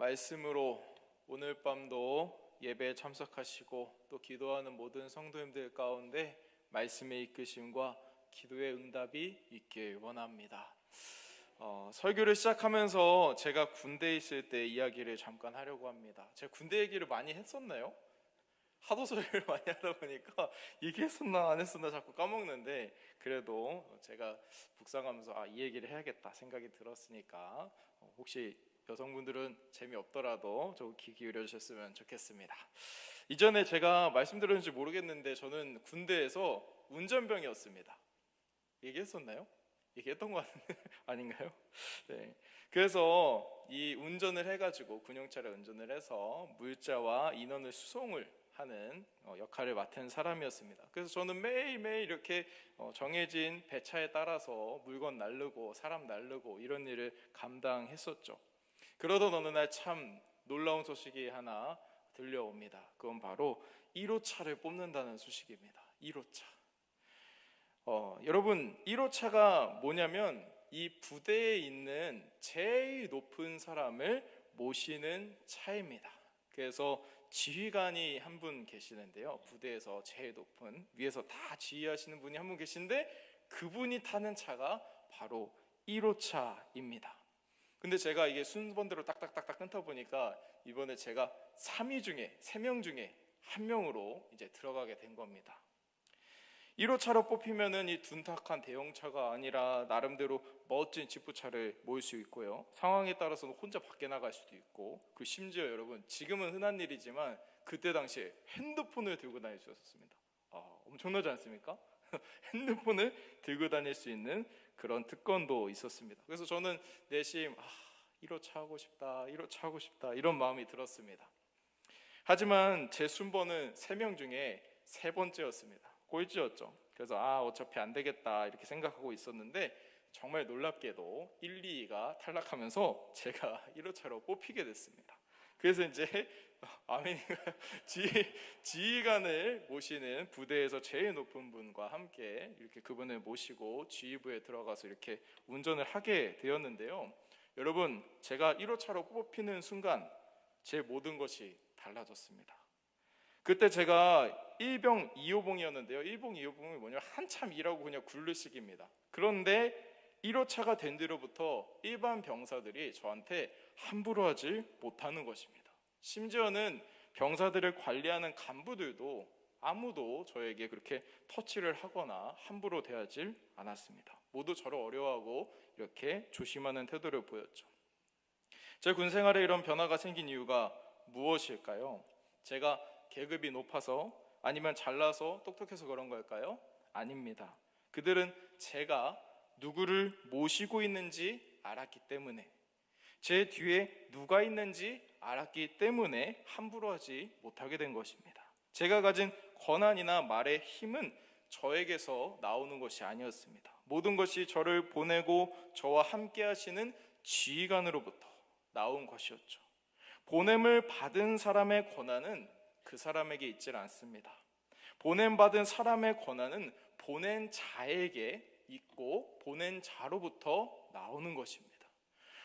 말씀으로 오늘 밤도 예배에 참석하시고 또 기도하는 모든 성도님들 가운데 말씀의 이끄심과 기도의 응답이 있길 원합니다. 설교를 시작하면서 제가 군대에 있을 때 이야기를 잠깐 하려고 합니다. 제가 군대 얘기를 많이 했었나요? 하도 설교를 많이 하다 보니까 얘기했었나 안 했었나 자꾸 까먹는데, 그래도 제가 묵상하면서 이 얘기를 해야겠다 생각이 들었으니까 혹시 여성분들은 재미없더라도 좀 귀 기울여 주셨으면 좋겠습니다. 이전에 제가 말씀드렸는지 모르겠는데 저는 군대에서 운전병이었습니다. 얘기했었나요? 얘기했던 거 아닌가요? 네. 그래서 이 운전을 해가지고 군용차를 운전을 해서 물자와 인원을 수송을 하는 역할을 맡은 사람이었습니다. 그래서 저는 매일매일 이렇게 정해진 배차에 따라서 물건 나르고 사람 나르고 이런 일을 감당했었죠. 그러던 어느 날 참 놀라운 소식이 하나 들려옵니다. 그건 바로 1호차를 뽑는다는 소식입니다. 1호차. 여러분, 1호차가 뭐냐면 이 부대에 있는 제일 높은 사람을 모시는 차입니다. 그래서 지휘관이 한 분 계시는데요, 부대에서 제일 높은, 위에서 다 지휘하시는 분이 한 분 계신데 그분이 타는 차가 바로 1호차입니다. 근데 제가 이게 순번대로 딱딱딱딱 끊다 보니까 이번에 제가 3명 중에 한 명으로 이제 들어가게 된 겁니다. 1호차로 뽑히면은 이 둔탁한 대형차가 아니라 나름대로 멋진 지프차를 모을 수 있고요, 상황에 따라서는 혼자 밖에 나갈 수도 있고, 그 심지어 여러분, 지금은 흔한 일이지만 그때 당시에 핸드폰을 들고 다닐 수 있었습니다. 엄청나지 않습니까? 핸드폰을 들고 다닐 수 있는 그런 특권도 있었습니다. 그래서 저는 내심 1호차 하고 싶다, 1호차 하고 싶다, 이런 마음이 들었습니다. 하지만 제 순번은 3명 중에 3번째였습니다. 꼴찌였죠. 그래서 어차피 안 되겠다 이렇게 생각하고 있었는데, 정말 놀랍게도 1, 2위가 탈락하면서 제가 1호차로 뽑히게 됐습니다. 그래서 이제 지휘관을 모시는, 부대에서 제일 높은 분과 함께 이렇게 그분을 모시고 지휘부에 들어가서 이렇게 운전을 하게 되었는데요, 여러분, 제가 1호차로 뽑히는 순간 제 모든 것이 달라졌습니다. 그때 제가 1병 2호봉이었는데요 1봉 2호봉이 뭐냐면 한참 일하고 그냥 굴르식입니다. 그런데 1호차가 된 뒤로부터 일반 병사들이 저한테 함부로 하지 못하는 것입니다. 심지어는 병사들을 관리하는 간부들도 아무도 저에게 그렇게 터치를 하거나 함부로 대하지 않았습니다. 모두 저를 어려워하고 이렇게 조심하는 태도를 보였죠. 제 군생활에 이런 변화가 생긴 이유가 무엇일까요? 제가 계급이 높아서, 아니면 잘나서 똑똑해서 그런 걸까요? 아닙니다. 그들은 제가 누구를 모시고 있는지 알았기 때문에, 제 뒤에 누가 있는지 알았기 때문에 함부로 하지 못하게 된 것입니다. 제가 가진 권한이나 말의 힘은 저에게서 나오는 것이 아니었습니다. 모든 것이 저를 보내고 저와 함께 하시는 지휘관으로부터 나온 것이었죠. 보냄을 받은 사람의 권한은 그 사람에게 있질 않습니다. 보냄받은 사람의 권한은 보낸 자에게 있고 보낸 자로부터 나오는 것입니다.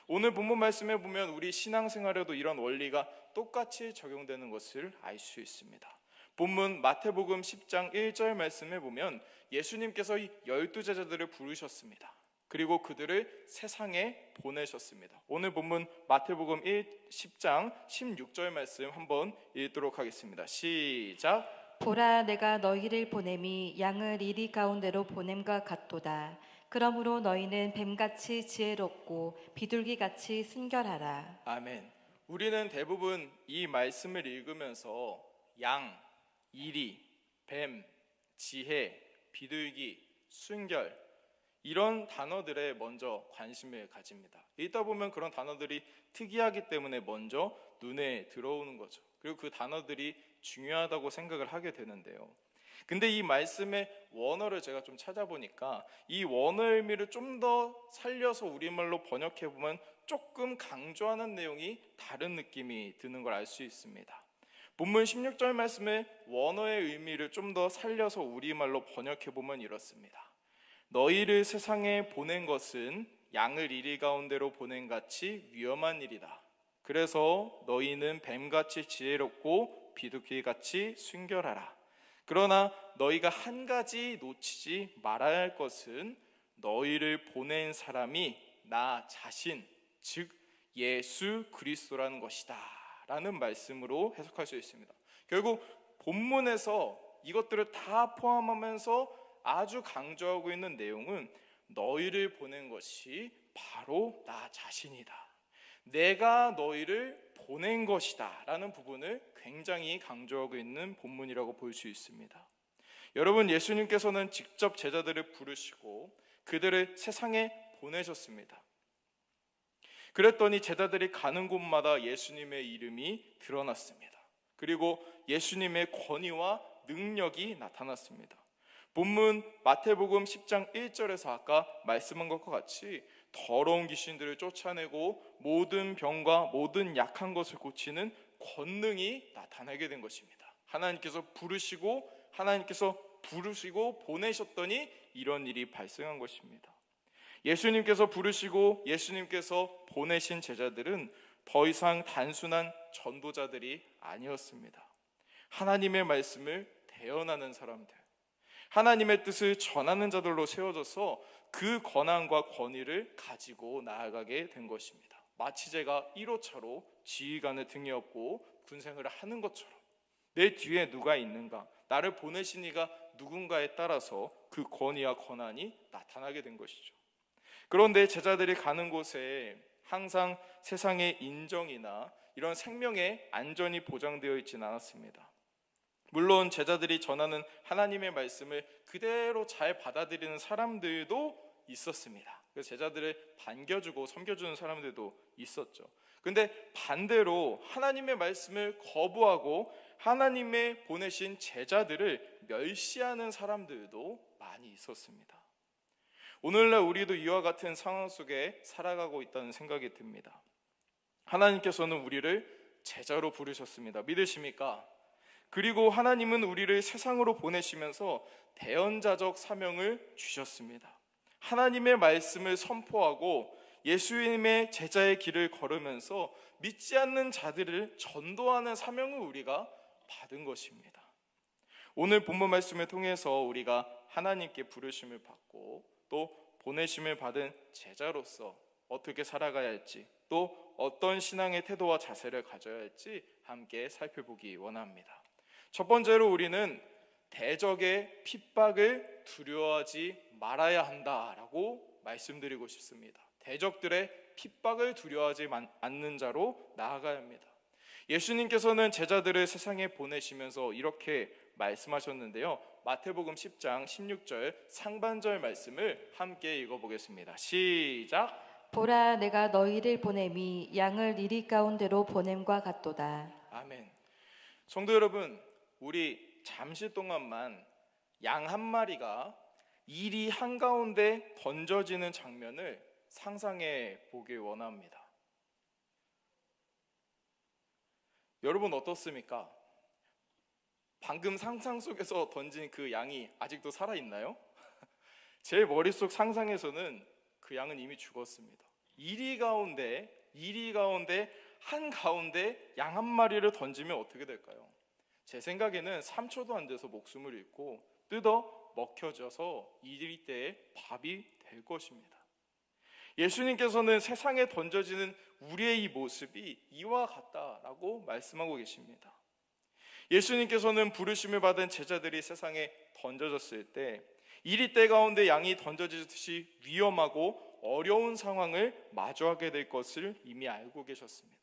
오늘 본문 말씀에 보면 우리 신앙생활에도 이런 원리가 똑같이 적용되는 것을 알 수 있습니다. 본문 마태복음 10장 1절 말씀에 보면 예수님께서 이 12제자들을 부르셨습니다. 그리고 그들을 세상에 보내셨습니다. 오늘 본문 마태복음 10장 16절 말씀 한번 읽도록 하겠습니다. 시작. 보라, 내가 너희를 보냄이 양을 이리 가운데로 보냄과 같도다. 그러므로 너희는 뱀같이 지혜롭고 비둘기같이 순결하라. 아멘. 우리는 대부분 이 말씀을 읽으면서 양, 이리, 뱀, 지혜, 비둘기, 순결, 이런 단어들에 먼저 관심을 가집니다. 읽다 보면 그런 단어들이 특이하기 때문에 먼저 눈에 들어오는 거죠. 그리고 그 단어들이 중요하다고 생각을 하게 되는데요, 근데 이 말씀의 원어를 제가 좀 찾아보니까 이 원어의 의미를 좀 더 살려서 우리말로 번역해보면 조금 강조하는 내용이 다른 느낌이 드는 걸 알 수 있습니다. 본문 16절 말씀의 원어의 의미를 좀 더 살려서 우리말로 번역해보면 이렇습니다. 너희를 세상에 보낸 것은 양을 이리 가운데로 보낸 같이 위험한 일이다. 그래서 너희는 뱀같이 지혜롭고 비둘기같이 순결하라. 그러나 너희가 한 가지 놓치지 말아야 할 것은 너희를 보낸 사람이 나 자신, 즉 예수 그리스도라는 것이다 라는 말씀으로 해석할 수 있습니다. 결국 본문에서 이것들을 다 포함하면서 아주 강조하고 있는 내용은 너희를 보낸 것이 바로 나 자신이다, 내가 너희를 보낸 것이다 라는 부분을 굉장히 강조하고 있는 본문이라고 볼 수 있습니다. 여러분, 예수님께서는 직접 제자들을 부르시고 그들을 세상에 보내셨습니다. 그랬더니 제자들이 가는 곳마다 예수님의 이름이 드러났습니다. 그리고 예수님의 권위와 능력이 나타났습니다. 본문 마태복음 10장 1절에서 아까 말씀한 것과 같이 더러운 귀신들을 쫓아내고 모든 병과 모든 약한 것을 고치는 권능이 나타나게 된 것입니다. 하나님께서 부르시고 보내셨더니 이런 일이 발생한 것입니다. 예수님께서 부르시고 예수님께서 보내신 제자들은 더 이상 단순한 전도자들이 아니었습니다. 하나님의 말씀을 대언하는 사람들, 하나님의 뜻을 전하는 자들로 세워져서 그 권한과 권위를 가지고 나아가게 된 것입니다. 마치 제가 1호차로 지휘관의 등에 업고 군생활을 하는 것처럼 내 뒤에 누가 있는가, 나를 보내신 이가 누군가에 따라서 그 권위와 권한이 나타나게 된 것이죠. 그런데 제자들이 가는 곳에 항상 세상의 인정이나 이런 생명의 안전이 보장되어 있지는 않았습니다. 물론 제자들이 전하는 하나님의 말씀을 그대로 잘 받아들이는 사람들도 있었습니다. 그래서 제자들을 반겨주고 섬겨주는 사람들도 있었죠. 근데 반대로 하나님의 말씀을 거부하고 하나님의 보내신 제자들을 멸시하는 사람들도 많이 있었습니다. 오늘날 우리도 이와 같은 상황 속에 살아가고 있다는 생각이 듭니다. 하나님께서는 우리를 제자로 부르셨습니다. 믿으십니까? 그리고 하나님은 우리를 세상으로 보내시면서 대언자적 사명을 주셨습니다. 하나님의 말씀을 선포하고 예수님의 제자의 길을 걸으면서 믿지 않는 자들을 전도하는 사명을 우리가 받은 것입니다. 오늘 본문 말씀을 통해서 우리가 하나님께 부르심을 받고 또 보내심을 받은 제자로서 어떻게 살아가야 할지, 또 어떤 신앙의 태도와 자세를 가져야 할지 함께 살펴보기 원합니다. 첫 번째로 우리는 대적의 핍박을 두려워하지 말아야 한다라고 말씀드리고 싶습니다. 대적들의 핍박을 두려워하지 않는 자로 나아가야 합니다. 예수님께서는 제자들을 세상에 보내시면서 이렇게 말씀하셨는데요. 마태복음 10장 16절 상반절 말씀을 함께 읽어보겠습니다. 시작. 보라, 내가 너희를 보냄이 양을 이리 가운데로 보냄과 같도다. 아멘. 성도 여러분, 우리 잠시 동안만 양 한 마리가 이리 한가운데 던져지는 장면을 상상해 보길 원합니다. 여러분 어떻습니까? 방금 상상 속에서 던진 그 양이 아직도 살아있나요? 제 머릿속 상상에서는 그 양은 이미 죽었습니다. 이리 가운데 한가운데 양 한 마리를 던지면 어떻게 될까요? 제 생각에는 3초도 안 돼서 목숨을 잃고 뜯어 먹혀져서 이리 때에 밥이 될 것입니다. 예수님께서는 세상에 던져지는 우리의 이 모습이 이와 같다라고 말씀하고 계십니다. 예수님께서는 부르심을 받은 제자들이 세상에 던져졌을 때 이리 때 가운데 양이 던져지듯이 위험하고 어려운 상황을 마주하게 될 것을 이미 알고 계셨습니다.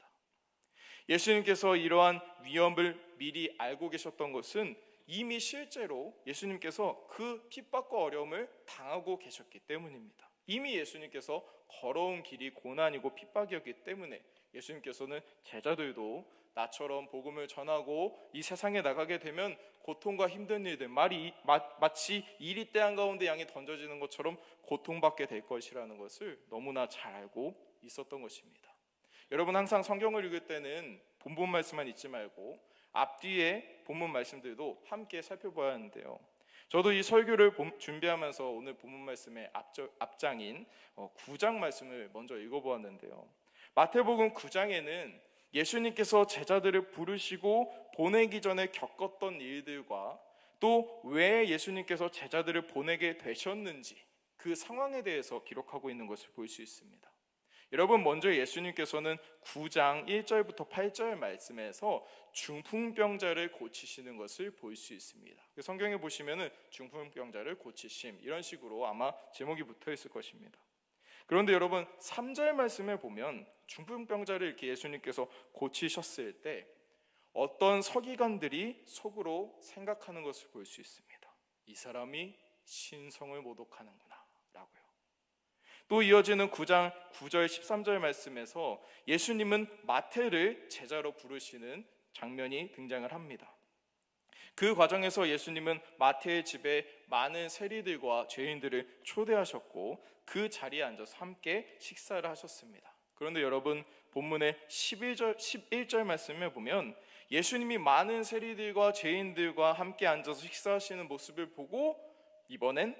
예수님께서 이러한 위험을 미리 알고 계셨던 것은 이미 실제로 예수님께서 그 핍박과 어려움을 당하고 계셨기 때문입니다. 이미 예수님께서 걸어온 길이 고난이고 핍박이었기 때문에 예수님께서는 제자들도 나처럼 복음을 전하고 이 세상에 나가게 되면 고통과 힘든 일들, 마치 이리 때 한가운데 양이 던져지는 것처럼 고통받게 될 것이라는 것을 너무나 잘 알고 있었던 것입니다. 여러분 항상 성경을 읽을 때는 본문 말씀만 읽지 말고 앞뒤에 본문 말씀들도 함께 살펴봐야 하는데요. 저도 이 설교를 준비하면서 오늘 본문 말씀의 앞장인 9장 말씀을 먼저 읽어보았는데요. 마태복음 9장에는 예수님께서 제자들을 부르시고 보내기 전에 겪었던 일들과 또 왜 예수님께서 제자들을 보내게 되셨는지 그 상황에 대해서 기록하고 있는 것을 볼 수 있습니다. 여러분, 먼저 예수님께서는 9장 1절부터 8절 말씀에서 중풍병자를 고치시는 것을 볼 수 있습니다. 성경에 보시면은 중풍병자를 고치심 이런 식으로 아마 제목이 붙어 있을 것입니다. 그런데 여러분, 3절 말씀에 보면 중풍병자를 이렇게 예수님께서 고치셨을 때 어떤 서기관들이 속으로 생각하는 것을 볼 수 있습니다. 이 사람이 신성을 모독하는구나 라고요. 또 이어지는 9장 9절 13절 말씀에서 예수님은 마태를 제자로 부르시는 장면이 등장을 합니다. 그 과정에서 예수님은 마태의 집에 많은 세리들과 죄인들을 초대하셨고 그 자리에 앉아서 함께 식사를 하셨습니다. 그런데 여러분, 본문의 11절 말씀에 보면 예수님이 많은 세리들과 죄인들과 함께 앉아서 식사하시는 모습을 보고 이번엔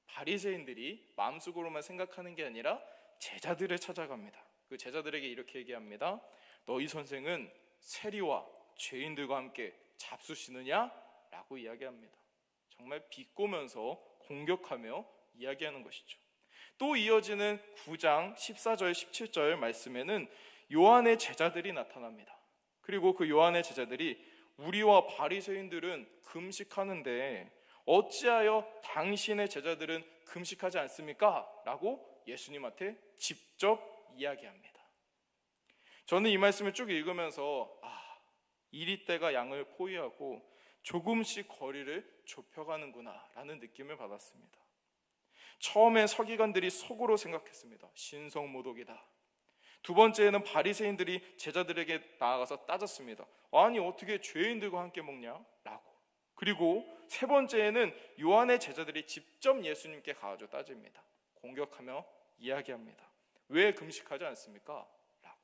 바리새인들이 마음속으로만 생각하는 게 아니라 제자들을 찾아갑니다. 그 제자들에게 이렇게 얘기합니다. 너희 선생은 세리와 죄인들과 함께 잡수시느냐? 라고 이야기합니다. 정말 비꼬면서 공격하며 이야기하는 것이죠. 또 이어지는 9장 14절 17절 말씀에는 요한의 제자들이 나타납니다. 그리고 그 요한의 제자들이 우리와 바리새인들은 금식하는데 어찌하여 당신의 제자들은 금식하지 않습니까? 라고 예수님한테 직접 이야기합니다. 저는 이 말씀을 쭉 읽으면서 이리떼가 양을 포위하고 조금씩 거리를 좁혀가는구나 라는 느낌을 받았습니다. 처음엔 서기관들이 속으로 생각했습니다. 신성모독이다. 두 번째는 바리새인들이 제자들에게 나아가서 따졌습니다. 아니 어떻게 죄인들과 함께 먹냐? 라고. 그리고 세 번째에는 요한의 제자들이 직접 예수님께 가가지고 따집니다. 공격하며 이야기합니다. 왜 금식하지 않습니까? 라고.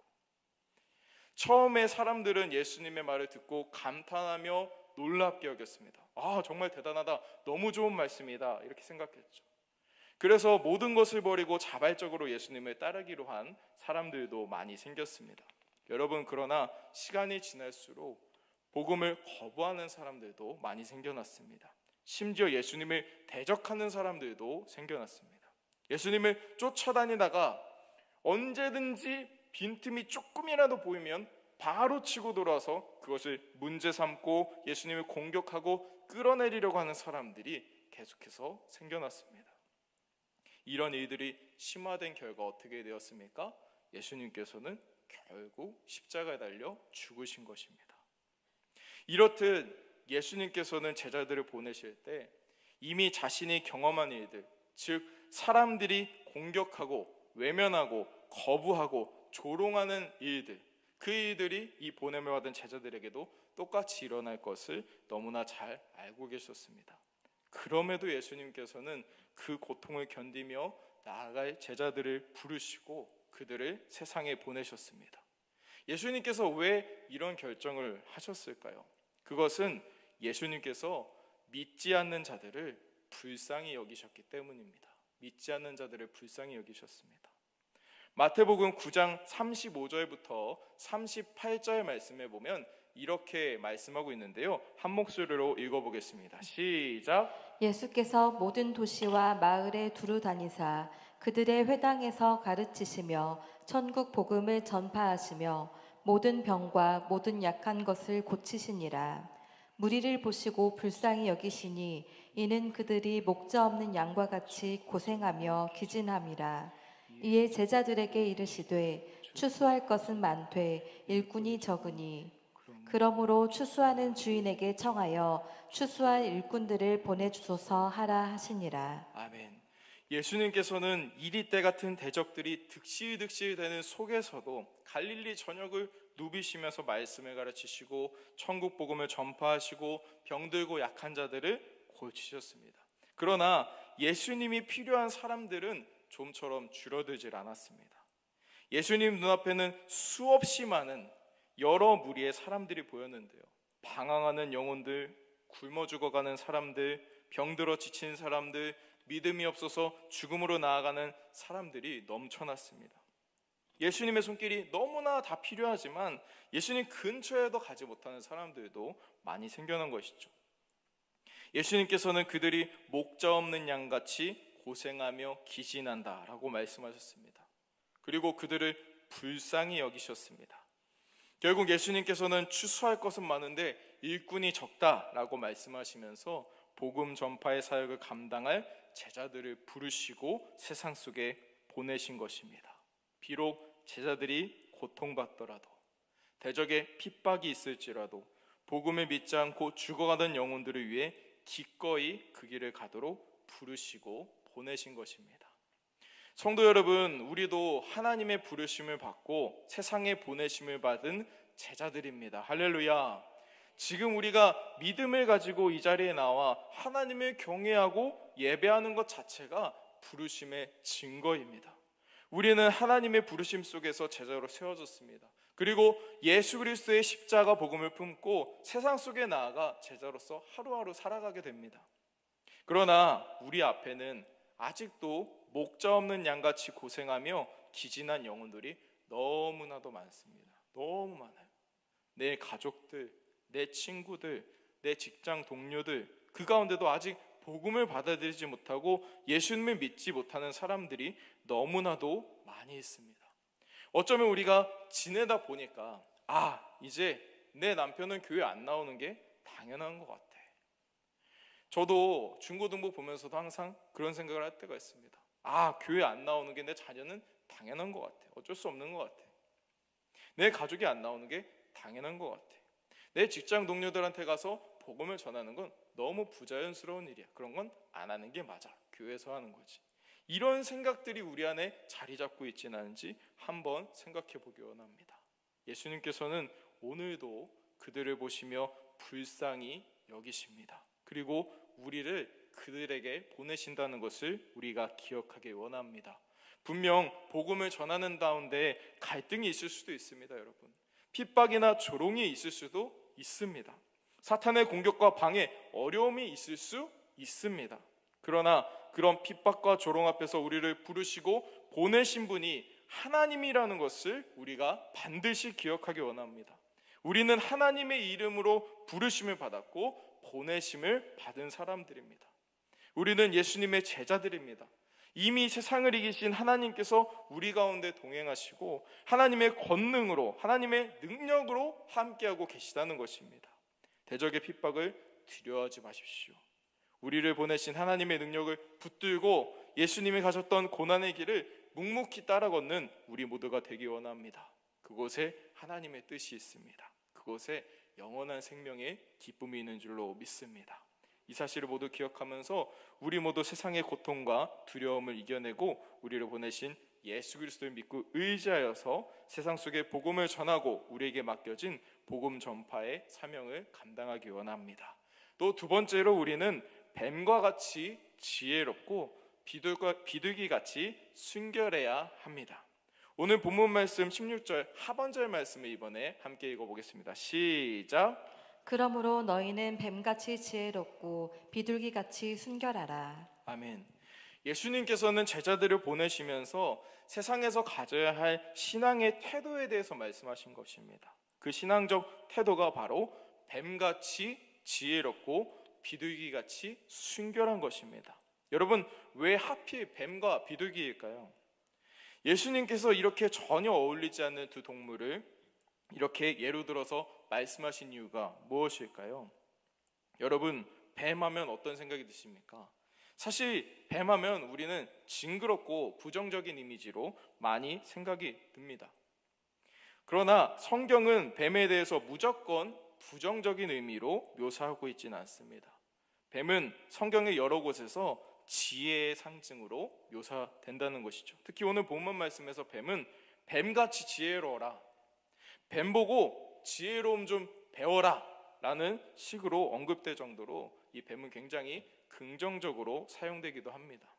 처음에 사람들은 예수님의 말을 듣고 감탄하며 놀랍게 여겼습니다. 정말 대단하다. 너무 좋은 말씀이다. 이렇게 생각했죠. 그래서 모든 것을 버리고 자발적으로 예수님을 따르기로 한 사람들도 많이 생겼습니다. 여러분, 그러나 시간이 지날수록 복음을 거부하는 사람들도 많이 생겨났습니다. 심지어 예수님을 대적하는 사람들도 생겨났습니다. 예수님을 쫓아다니다가 언제든지 빈틈이 조금이라도 보이면 바로 치고 돌아서 그것을 문제 삼고 예수님을 공격하고 끌어내리려고 하는 사람들이 계속해서 생겨났습니다. 이런 일들이 심화된 결과 어떻게 되었습니까? 예수님께서는 결국 십자가에 달려 죽으신 것입니다. 이렇듯 예수님께서는 제자들을 보내실 때 이미 자신이 경험한 일들, 즉 사람들이 공격하고 외면하고 거부하고 조롱하는 일들, 그 일들이 이 보냄을 받은 제자들에게도 똑같이 일어날 것을 너무나 잘 알고 계셨습니다. 그럼에도 예수님께서는 그 고통을 견디며 나아갈 제자들을 부르시고 그들을 세상에 보내셨습니다. 예수님께서 왜 이런 결정을 하셨을까요? 그것은 예수님께서 믿지 않는 자들을 불쌍히 여기셨기 때문입니다. 믿지 않는 자들을 불쌍히 여기셨습니다. 마태복음 9장 35절부터 38절 말씀에 보면 이렇게 말씀하고 있는데요. 한 목소리로 읽어보겠습니다. 시작. 예수께서 모든 도시와 마을에 두루 다니사 그들의 회당에서 가르치시며 천국 복음을 전파하시며 모든 병과 모든 약한 것을 고치시니라. 무리를 보시고 불쌍히 여기시니 이는 그들이 목자 없는 양과 같이 고생하며 기진함이라. 이에 제자들에게 이르시되 추수할 것은 많되 일꾼이 적으니 그러므로 추수하는 주인에게 청하여 추수할 일꾼들을 보내주소서 하라 하시니라. 아멘. 예수님께서는 이리때 같은 대적들이 득실득실 되는 속에서도 갈릴리 전역을 누비시면서 말씀을 가르치시고 천국 복음을 전파하시고 병들고 약한 자들을 고치셨습니다. 그러나 예수님이 필요한 사람들은 좀처럼 줄어들질 않았습니다. 예수님 눈앞에는 수없이 많은 여러 무리의 사람들이 보였는데요. 방황하는 영혼들, 굶어 죽어가는 사람들, 병들어 지친 사람들, 믿음이 없어서 죽음으로 나아가는 사람들이 넘쳐났습니다. 예수님의 손길이 너무나 다 필요하지만 예수님 근처에도 가지 못하는 사람들도 많이 생겨난 것이죠. 예수님께서는 그들이 목자 없는 양같이 고생하며 기진한다라고 말씀하셨습니다. 그리고 그들을 불쌍히 여기셨습니다. 결국 예수님께서는 추수할 것은 많은데 일꾼이 적다라고 말씀하시면서 복음 전파의 사역을 감당할 제자들을 부르시고 세상 속에 보내신 것입니다. 비록 제자들이 고통받더라도, 대적에 핍박이 있을지라도 복음을 믿지 않고 죽어가던 영혼들을 위해 기꺼이 그 길을 가도록 부르시고 보내신 것입니다. 성도 여러분, 우리도 하나님의 부르심을 받고 세상에 보내심을 받은 제자들입니다. 할렐루야. 지금 우리가 믿음을 가지고 이 자리에 나와 하나님을 경외하고 예배하는 것 자체가 부르심의 증거입니다. 우리는 하나님의 부르심 속에서 제자로 세워졌습니다. 그리고 예수 그리스도의 십자가 복음을 품고 세상 속에 나아가 제자로서 하루하루 살아가게 됩니다. 그러나 우리 앞에는 아직도 목자 없는 양같이 고생하며 기진한 영혼들이 너무나도 많습니다. 너무 많아요. 내 가족들, 내 친구들, 내 직장 동료들, 그 가운데도 아직 복음을 받아들이지 못하고 예수님을 믿지 못하는 사람들이 너무나도 많이 있습니다. 어쩌면 우리가 지내다 보니까 이제 내 남편은 교회 안 나오는 게 당연한 것 같아. 저도 중고등부 보면서도 항상 그런 생각을 할 때가 있습니다. 교회 안 나오는 게 내 자녀는 당연한 것 같아. 어쩔 수 없는 것 같아. 내 가족이 안 나오는 게 당연한 것 같아. 내 직장 동료들한테 가서 복음을 전하는 건 너무 부자연스러운 일이야. 그런 건 안 하는 게 맞아. 교회에서 하는 거지. 이런 생각들이 우리 안에 자리 잡고 있지는 않은지 한번 생각해 보기 원합니다. 예수님께서는 오늘도 그들을 보시며 불쌍히 여기십니다. 그리고 우리를 그들에게 보내신다는 것을 우리가 기억하기 원합니다. 분명 복음을 전하는 가운데 갈등이 있을 수도 있습니다, 여러분. 핍박이나 조롱이 있을 수도 있습니다. 사탄의 공격과 방해, 어려움이 있을 수 있습니다. 그러나 그런 핍박과 조롱 앞에서 우리를 부르시고 보내신 분이 하나님이라는 것을 우리가 반드시 기억하기 원합니다. 우리는 하나님의 이름으로 부르심을 받았고 보내심을 받은 사람들입니다. 우리는 예수님의 제자들입니다. 이미 세상을 이기신 하나님께서 우리 가운데 동행하시고 하나님의 권능으로, 하나님의 능력으로 함께하고 계시다는 것입니다. 대적의 핍박을 두려워하지 마십시오. 우리를 보내신 하나님의 능력을 붙들고 예수님이 가셨던 고난의 길을 묵묵히 따라 걷는 우리 모두가 되기 원합니다. 그곳에 하나님의 뜻이 있습니다. 그곳에 영원한 생명의 기쁨이 있는 줄로 믿습니다. 이 사실을 모두 기억하면서 우리 모두 세상의 고통과 두려움을 이겨내고 우리를 보내신 예수 그리스도를 믿고 의지하여서 세상 속에 복음을 전하고 우리에게 맡겨진 복음 전파의 사명을 감당하기 원합니다. 또 두 번째로 우리는 뱀과 같이 지혜롭고 비둘기 같이 순결해야 합니다. 오늘 본문 말씀 16절 하반절 말씀을 이번에 함께 읽어보겠습니다. 시작. 그러므로 너희는 뱀같이 지혜롭고 비둘기같이 순결하라. 아멘. 예수님께서는 제자들을 보내시면서 세상에서 가져야 할 신앙의 태도에 대해서 말씀하신 것입니다. 그 신앙적 태도가 바로 뱀같이 지혜롭고 비둘기같이 순결한 것입니다. 여러분, 왜 하필 뱀과 비둘기일까요? 예수님께서 이렇게 전혀 어울리지 않는 두 동물을 이렇게 예로 들어서 말씀하신 이유가 무엇일까요? 여러분, 뱀하면 어떤 생각이 드십니까? 사실 뱀하면 우리는 징그럽고 부정적인 이미지로 많이 생각이 듭니다. 그러나 성경은 뱀에 대해서 무조건 부정적인 의미로 묘사하고 있지는 않습니다. 뱀은 성경의 여러 곳에서 지혜의 상징으로 묘사된다는 것이죠. 특히 오늘 본문 말씀에서 뱀은 뱀같이 지혜로워라, 뱀 보고 지혜로움 좀 배워라 라는 식으로 언급될 정도로 이 뱀은 굉장히 긍정적으로 사용되기도 합니다.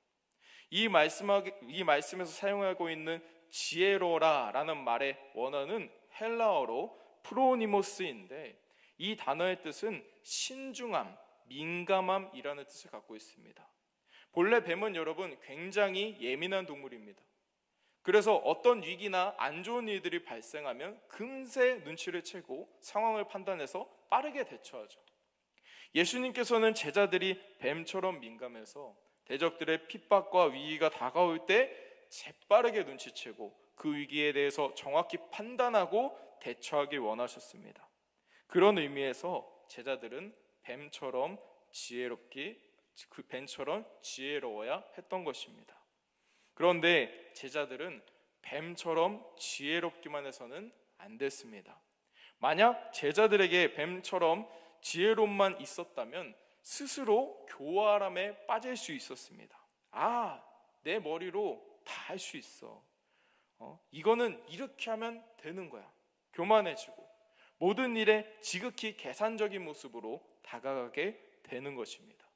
이 말씀에서 사용하고 있는 지혜로워라 라는 말의 원어는 헬라어로 프로니모스인데 이 단어의 뜻은 신중함, 민감함이라는 뜻을 갖고 있습니다. 본래 뱀은 여러분 굉장히 예민한 동물입니다. 그래서 어떤 위기나 안 좋은 일들이 발생하면 금세 눈치를 채고 상황을 판단해서 빠르게 대처하죠. 예수님께서는 제자들이 뱀처럼 민감해서 대적들의 핍박과 위기가 다가올 때 재빠르게 눈치채고 그 위기에 대해서 정확히 판단하고 대처하길 원하셨습니다. 그런 의미에서 제자들은 뱀처럼 지혜로워야 했던 것입니다. 그런데 제자들은 뱀처럼 지혜롭기만 해서는 안 됐습니다. 만약 제자들에게 뱀처럼 지혜로움만 있었다면 스스로 교활함에 빠질 수 있었습니다. 내 머리로 다 할 수 있어. 이거는 이렇게 하면 되는 거야. 교만해지고 모든 일에 지극히 계산적인 모습으로 다가가게 되는 것입니다.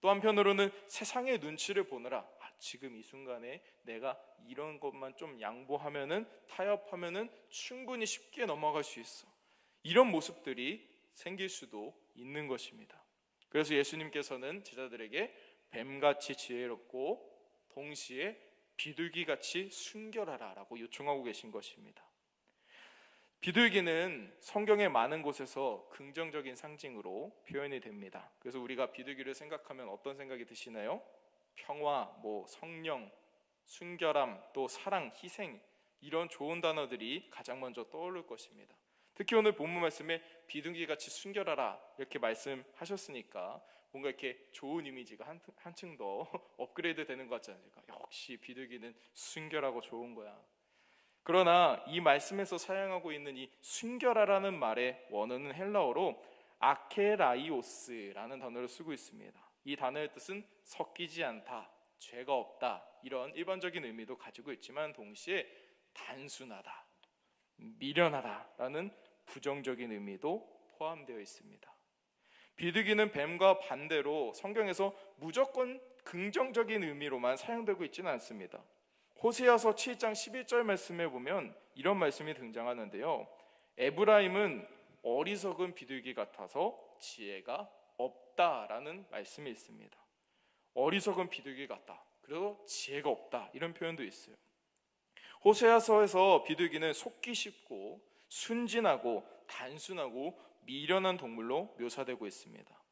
또 한편으로는 세상의 눈치를 보느라 지금 이 순간에 내가 이런 것만 좀 양보하면은, 타협하면은 충분히 쉽게 넘어갈 수 있어. 이런 모습들이 생길 수도 있는 것입니다. 그래서 예수님께서는 제자들에게 뱀같이 지혜롭고 동시에 비둘기같이 순결하라 라고 요청하고 계신 것입니다. 비둘기는 성경의 많은 곳에서 긍정적인 상징으로 표현이 됩니다. 그래서 우리가 비둘기를 생각하면 어떤 생각이 드시나요? 평화, 성령, 순결함, 또 사랑, 희생, 이런 좋은 단어들이 가장 먼저 떠오를 것입니다. 특히 오늘 본문 말씀에 비둘기같이 순결하라 이렇게 말씀하셨으니까 뭔가 이렇게 좋은 이미지가 한층 더 업그레이드 되는 것 같지 않습니까? 역시 비둘기는 순결하고 좋은 거야. 그러나 이 말씀에서 사용하고 있는 이 순결하라는 말의 원어는 헬라어로 아케라이오스라는 단어를 쓰고 있습니다. 이 단어의 뜻은 섞이지 않다, 죄가 없다, 이런 일반적인 의미도 가지고 있지만 동시에 단순하다, 미련하다라는 부정적인 의미도 포함되어 있습니다. 비둘기는 뱀과 반대로 성경에서 무조건 긍정적인 의미로만 사용되고 있지는 않습니다. 호세아서 7장 11절 말씀에 보면 이런 말씀이 등장하는데요. 에브라임은 어리석은 비둘기 같아서 지혜가 없다라는 말씀이 있습니다. 어리석은 비둘기 같다, 그래서 지혜가 없다, 이런 표현도 있어요. 호세아서에서 비둘기는 속기 쉽고 순진하고 단순하고 미련한 동물로 묘사되고 있습니다.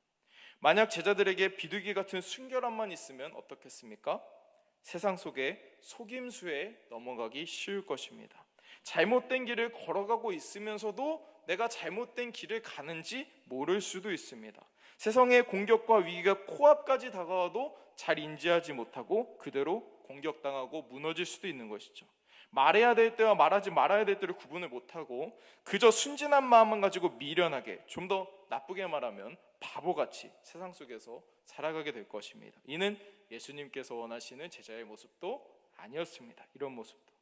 만약 제자들에게 비둘기 같은 순결함만 있으면 어떻겠습니까? 세상 속에 속임수에 넘어가기 쉬울 것입니다. 잘못된 길을 걸어가고 있으면서도 내가 잘못된 길을 가는지 모를 수도 있습니다. 세상의 공격과 위기가 코앞까지 다가와도 잘 인지하지 못하고 그대로 공격당하고 무너질 수도 있는 것이죠. 말해야 될 때와 말하지 말아야 될 때를 구분을 못하고 그저 순진한 마음만 가지고 미련하게, 좀 더 나쁘게 말하면 바보같이 세상 속에서 살아가게 될 것입니다. 이는 예수님께서 원하시는 제자의 모습도 아니었습니다. 이런 모습도.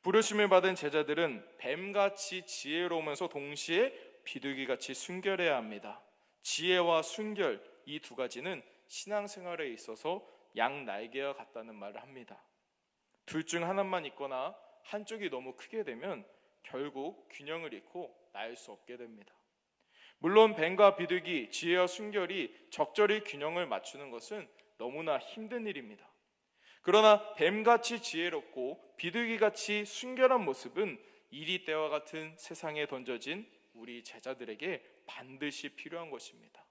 부르심을 받은 제자들은 뱀같이 지혜로우면서 동시에 비둘기같이 순결해야 합니다. 지혜와 순결, 이 두 가지는 신앙생활에 있어서 양 날개와 같다는 말을 합니다. 둘 중 하나만 있거나 한쪽이 너무 크게 되면 결국 균형을 잃고 날 수 없게 됩니다. 물론 뱀과 비둘기, 지혜와 순결이 적절히 균형을 맞추는 것은 너무나 힘든 일입니다. 그러나 뱀같이 지혜롭고 비둘기같이 순결한 모습은 이리 때와 같은 세상에 던져진 우리 제자들에게 반드시 필요한 것입니다.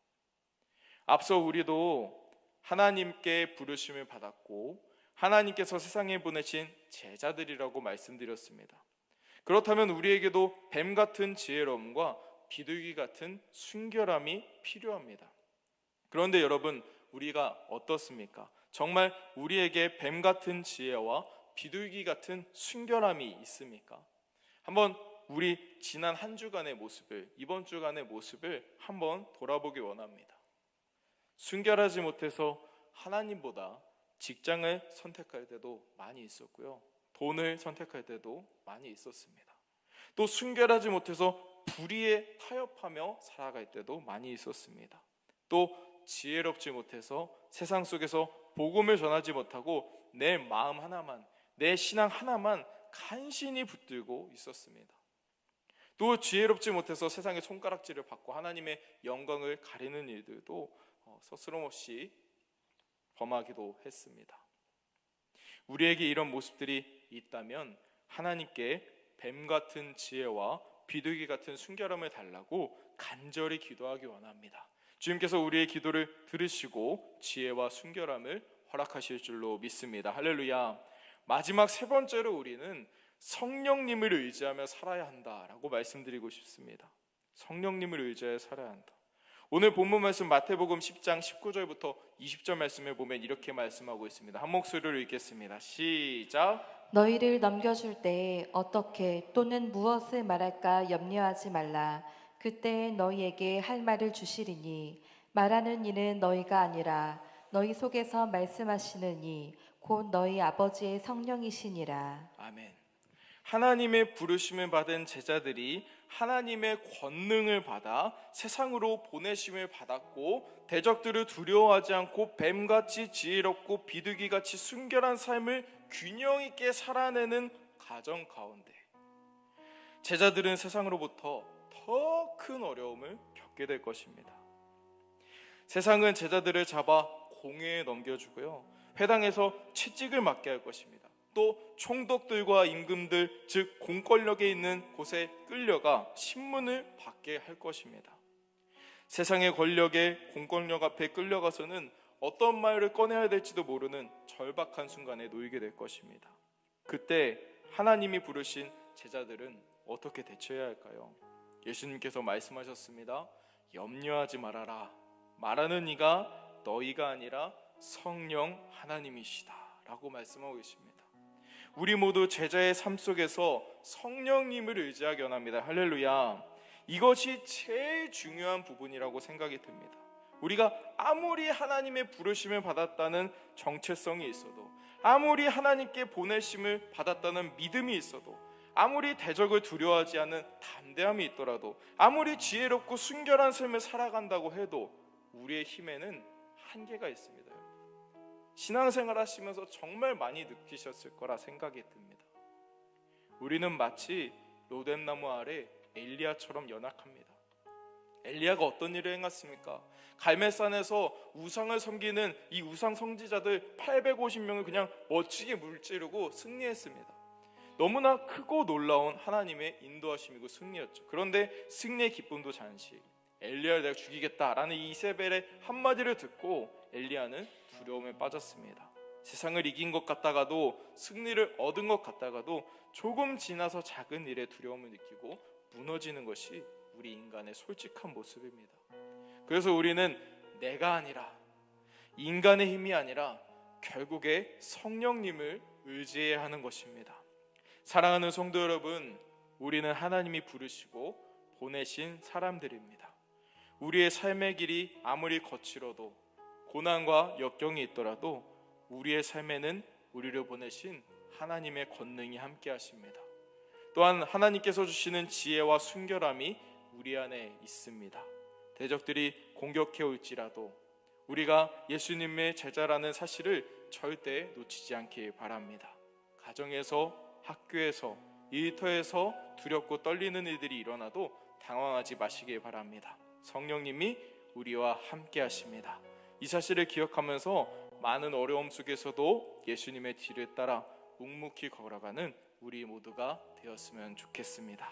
앞서 우리도 하나님께 부르심을 받았고 하나님께서 세상에 보내신 제자들이라고 말씀드렸습니다. 그렇다면 우리에게도 뱀 같은 지혜로움과 비둘기 같은 순결함이 필요합니다. 그런데 여러분, 우리가 어떻습니까? 정말 우리에게 뱀 같은 지혜와 비둘기 같은 순결함이 있습니까? 한번 우리 지난 한 주간의 모습을, 이번 주간의 모습을 한번 돌아보기 원합니다. 순결하지 못해서 하나님보다 직장을 선택할 때도 많이 있었고요. 돈을 선택할 때도 많이 있었습니다. 또 순결하지 못해서 불의에 타협하며 살아갈 때도 많이 있었습니다. 또 지혜롭지 못해서 세상 속에서 복음을 전하지 못하고 내 마음 하나만, 내 신앙 하나만 간신히 붙들고 있었습니다. 또 지혜롭지 못해서 세상의 손가락질을 받고 하나님의 영광을 가리는 일들도 서스럼없이 범하기도 했습니다. 우리에게 이런 모습들이 있다면 하나님께 뱀 같은 지혜와 비둘기 같은 순결함을 달라고 간절히 기도하기 원합니다. 주님께서 우리의 기도를 들으시고 지혜와 순결함을 허락하실 줄로 믿습니다. 할렐루야. 마지막 세 번째로 우리는 성령님을 의지하며 살아야 한다라고 말씀드리고 싶습니다. 성령님을 의지하여 살아야 한다. 오늘 본문 말씀 마태복음 10장 19절부터 20절 말씀을 보면 이렇게 말씀하고 있습니다. 한 목소리로 읽겠습니다. 시작. 너희를 넘겨줄 때 어떻게 또는 무엇을 말할까 염려하지 말라. 그때 너희에게 할 말을 주시리니 말하는 이는 너희가 아니라 너희 속에서 말씀하시는 이 곧 너희 아버지의 성령이시니라. 아멘. 하나님의 부르심을 받은 제자들이 하나님의 권능을 받아 세상으로 보내심을 받았고 대적들을 두려워하지 않고 뱀같이 지혜롭고 비둘기같이 순결한 삶을 균형 있게 살아내는 가정 가운데 제자들은 세상으로부터 더 큰 어려움을 겪게 될 것입니다. 세상은 제자들을 잡아 공회에 넘겨주고요, 회당에서 채찍을 맞게 할 것입니다. 또 총독들과 임금들, 즉 공권력에 있는 곳에 끌려가 신문을 받게 할 것입니다. 세상의 권력에 공권력 앞에 끌려가서는 어떤 말을 꺼내야 될지도 모르는 절박한 순간에 놓이게 될 것입니다. 그때 하나님이 부르신 제자들은 어떻게 대처해야 할까요? 예수님께서 말씀하셨습니다. 염려하지 말아라. 말하는 이가 너희가 아니라 성령 하나님이시다 라고 말씀하고 계십니다. 우리 모두 제자의 삶 속에서 성령님을 의지하기 원합니다. 할렐루야. 이것이 제일 중요한 부분이라고 생각이 듭니다. 우리가 아무리 하나님의 부르심을 받았다는 정체성이 있어도, 아무리 하나님께 보내심을 받았다는 믿음이 있어도, 아무리 대적을 두려워하지 않는 담대함이 있더라도, 아무리 지혜롭고 순결한 삶을 살아간다고 해도 우리의 힘에는 한계가 있습니다. 신앙생활 하시면서 정말 많이 느끼셨을 거라 생각이 듭니다. 우리는 마치 로뎀나무 아래 엘리야처럼 연약합니다. 엘리야가 어떤 일을 행했습니까? 갈멜산에서 우상을 섬기는 이 우상 성지자들 850명을 그냥 멋지게 물찌르고 승리했습니다. 너무나 크고 놀라운 하나님의 인도하심이고 승리였죠. 그런데 승리의 기쁨도 잠시, 엘리야를 내가 죽이겠다라는 이세벨의 한마디를 듣고 엘리야는 두려움에 빠졌습니다. 세상을 이긴 것 같다가도, 승리를 얻은 것 같다가도 조금 지나서 작은 일에 두려움을 느끼고 무너지는 것이 우리 인간의 솔직한 모습입니다. 그래서 우리는 내가 아니라, 인간의 힘이 아니라 결국에 성령님을 의지해야 하는 것입니다. 사랑하는 성도 여러분, 우리는 하나님이 부르시고 보내신 사람들입니다. 우리의 삶의 길이 아무리 거칠어도, 고난과 역경이 있더라도 우리의 삶에는 우리를 보내신 하나님의 권능이 함께 하십니다. 또한 하나님께서 주시는 지혜와 순결함이 우리 안에 있습니다. 대적들이 공격해 올지라도 우리가 예수님의 제자라는 사실을 절대 놓치지 않길 바랍니다. 가정에서, 학교에서, 일터에서 두렵고 떨리는 일들이 일어나도 당황하지 마시길 바랍니다. 성령님이 우리와 함께 하십니다. 이 사실을 기억하면서 많은 어려움 속에서도 예수님의 뒤를 따라 묵묵히 걸어가는 우리 모두가 되었으면 좋겠습니다.